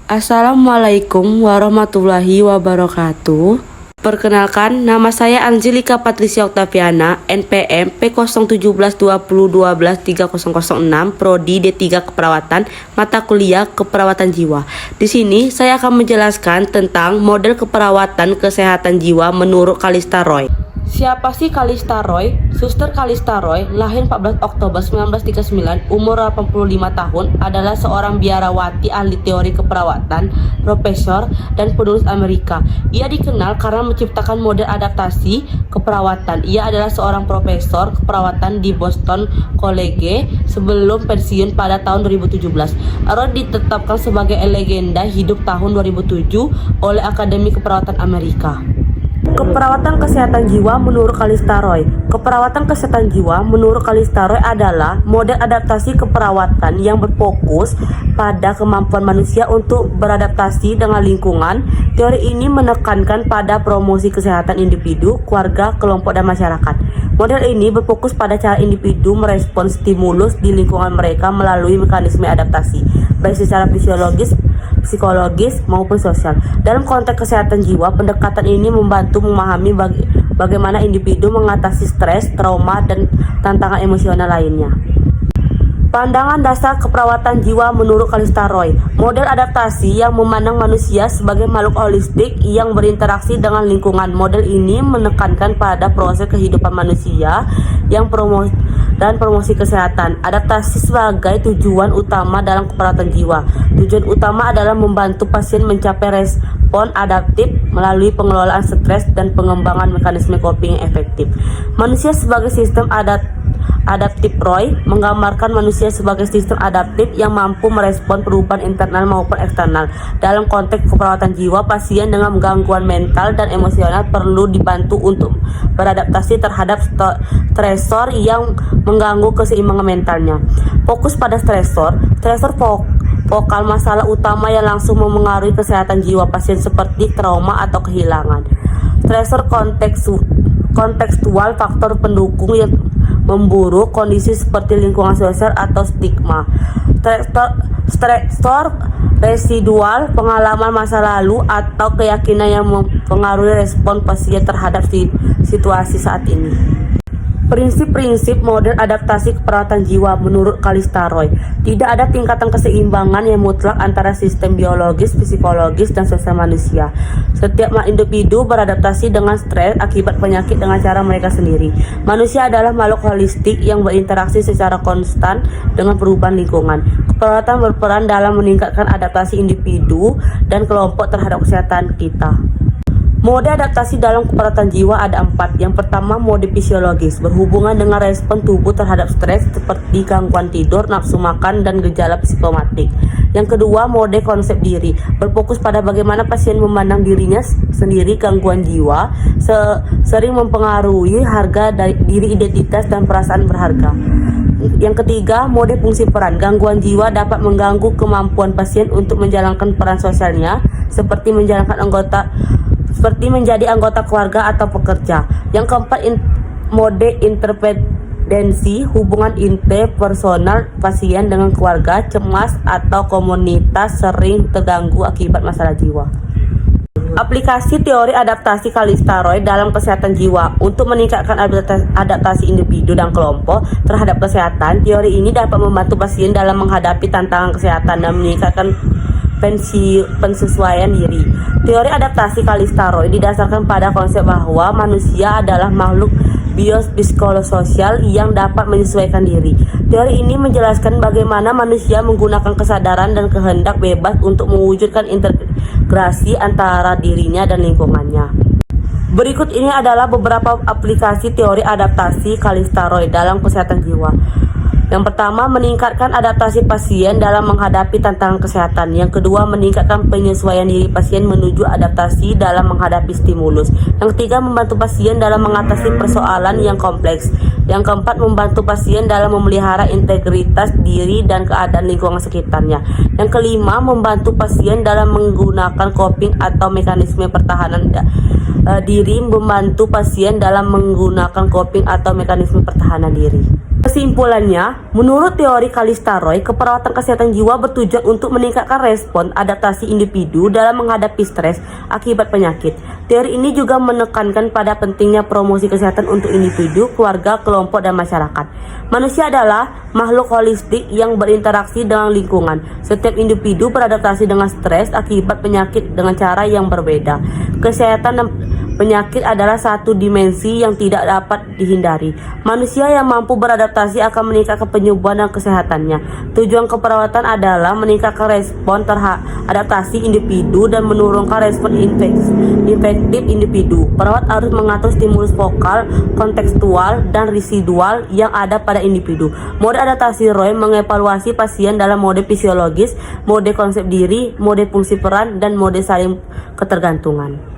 Assalamualaikum warahmatullahi wabarakatuh. Perkenalkan, nama saya Angelika Patricia Octaviana, NPM P01720123006, Prodi D3 Keperawatan, mata kuliah Keperawatan Jiwa. Di sini saya akan menjelaskan tentang model keperawatan kesehatan jiwa menurut Kalista Roy. Siapa sih Kalista Roy? Suster Kalista Roy, lahir 14 Oktober 1939, umur 85 tahun, adalah seorang biarawati, ahli teori keperawatan, profesor, dan penulis Amerika. Ia dikenal karena menciptakan model adaptasi keperawatan. Ia adalah seorang profesor keperawatan di Boston College sebelum pensiun pada tahun 2017. Roy ditetapkan sebagai legenda hidup tahun 2007 oleh Akademi Keperawatan Amerika. Keperawatan kesehatan jiwa menurut Kalista Roy. Keperawatan kesehatan jiwa menurut Kalista Roy adalah model adaptasi keperawatan yang berfokus pada kemampuan manusia untuk beradaptasi dengan lingkungan. Teori ini menekankan pada promosi kesehatan individu, keluarga, kelompok, dan masyarakat. Model ini berfokus pada cara individu merespons stimulus di lingkungan mereka melalui mekanisme adaptasi, baik secara fisiologis, psikologis, maupun sosial. Dalam konteks kesehatan jiwa, pendekatan ini membantu memahami bagaimana individu mengatasi stres, trauma, dan tantangan emosional lainnya. Pandangan dasar keperawatan jiwa menurut Kalista Roy. Model adaptasi yang memandang manusia sebagai makhluk holistik yang berinteraksi dengan lingkungan. Model ini menekankan pada proses kehidupan manusia yang promosi kesehatan. Adaptasi sebagai tujuan utama dalam keperawatan jiwa. Tujuan utama adalah membantu pasien mencapai respon adaptif melalui pengelolaan stres dan pengembangan mekanisme coping yang efektif. Manusia sebagai sistem adaptif. Roy menggambarkan manusia sebagai sistem adaptif yang mampu merespon perubahan internal maupun eksternal. Dalam konteks keperawatan jiwa, pasien dengan gangguan mental dan emosional perlu dibantu untuk beradaptasi terhadap stresor yang mengganggu keseimbangan mentalnya. Fokus pada stresor vokal masalah utama yang langsung memengaruhi kesehatan jiwa pasien seperti trauma atau kehilangan. Stresor kontekstual, faktor pendukung yang memburuk, kondisi seperti lingkungan sosial atau stigma. Stresor residual, pengalaman masa lalu atau keyakinan yang mempengaruhi respon pasien terhadap situasi saat ini. Prinsip-prinsip model adaptasi keperawatan jiwa menurut Kalista Roy. Tidak ada tingkatan keseimbangan yang mutlak antara sistem biologis, psikologis, dan sosial manusia. Setiap individu beradaptasi dengan stres akibat penyakit dengan cara mereka sendiri. Manusia adalah makhluk holistik yang berinteraksi secara konstan dengan perubahan lingkungan. Keperawatan berperan dalam meningkatkan adaptasi individu dan kelompok terhadap kesehatan kita. Mode adaptasi dalam keperawatan jiwa ada 4. Yang pertama, mode fisiologis, berhubungan dengan respon tubuh terhadap stres seperti gangguan tidur, nafsu makan, dan gejala psikomatik. Yang kedua, mode konsep diri, berfokus pada bagaimana pasien memandang dirinya sendiri. Gangguan jiwa sering mempengaruhi harga diri, identitas, dan perasaan berharga. Yang ketiga, mode fungsi peran, gangguan jiwa dapat mengganggu kemampuan pasien untuk menjalankan peran sosialnya, seperti menjadi anggota keluarga atau pekerja. Yang keempat, mode interdependensi, hubungan interpersonal pasien dengan keluarga, cemas, atau komunitas sering terganggu akibat masalah jiwa. Aplikasi teori adaptasi Kalista Roy dalam kesehatan jiwa. Untuk meningkatkan adaptasi individu dan kelompok terhadap kesehatan, teori ini dapat membantu pasien dalam menghadapi tantangan kesehatan dan meningkatkan penyesuaian diri. Teori adaptasi Kalista Roy didasarkan pada konsep bahwa manusia adalah makhluk biopsikososial yang dapat menyesuaikan diri. Teori ini menjelaskan bagaimana manusia menggunakan kesadaran dan kehendak bebas untuk mewujudkan integrasi antara dirinya dan lingkungannya. Berikut ini adalah beberapa aplikasi teori adaptasi Kalista Roy dalam kesehatan jiwa. Yang pertama, meningkatkan adaptasi pasien dalam menghadapi tantangan kesehatan. Yang kedua, meningkatkan penyesuaian diri pasien menuju adaptasi dalam menghadapi stimulus. Yang ketiga, membantu pasien dalam mengatasi persoalan yang kompleks. Yang keempat, membantu pasien dalam memelihara integritas diri dan keadaan lingkungan sekitarnya. Yang kelima, membantu pasien dalam menggunakan coping atau mekanisme pertahanan diri, membantu pasien dalam menggunakan coping atau mekanisme pertahanan diri. Kesimpulannya, menurut teori Callista Roy, keperawatan kesehatan jiwa bertujuan untuk meningkatkan respon adaptasi individu dalam menghadapi stres akibat penyakit. Teori ini juga menekankan pada pentingnya promosi kesehatan untuk individu, keluarga, kelompok, dan masyarakat. Manusia adalah makhluk holistik yang berinteraksi dengan lingkungan. Setiap individu beradaptasi dengan stres akibat penyakit dengan cara yang berbeda. Kesehatan dan penyakit adalah satu dimensi yang tidak dapat dihindari. Manusia yang mampu beradaptasi akan meningkatkan penyembuhan dan kesehatannya. Tujuan keperawatan adalah meningkatkan respon terhadap adaptasi individu dan menurunkan respon infektif individu. Perawat harus mengatur stimulus vokal, kontekstual, dan residual yang ada pada individu. Mode adaptasi Roy mengevaluasi pasien dalam mode fisiologis, mode konsep diri, mode fungsi peran, dan mode saling ketergantungan.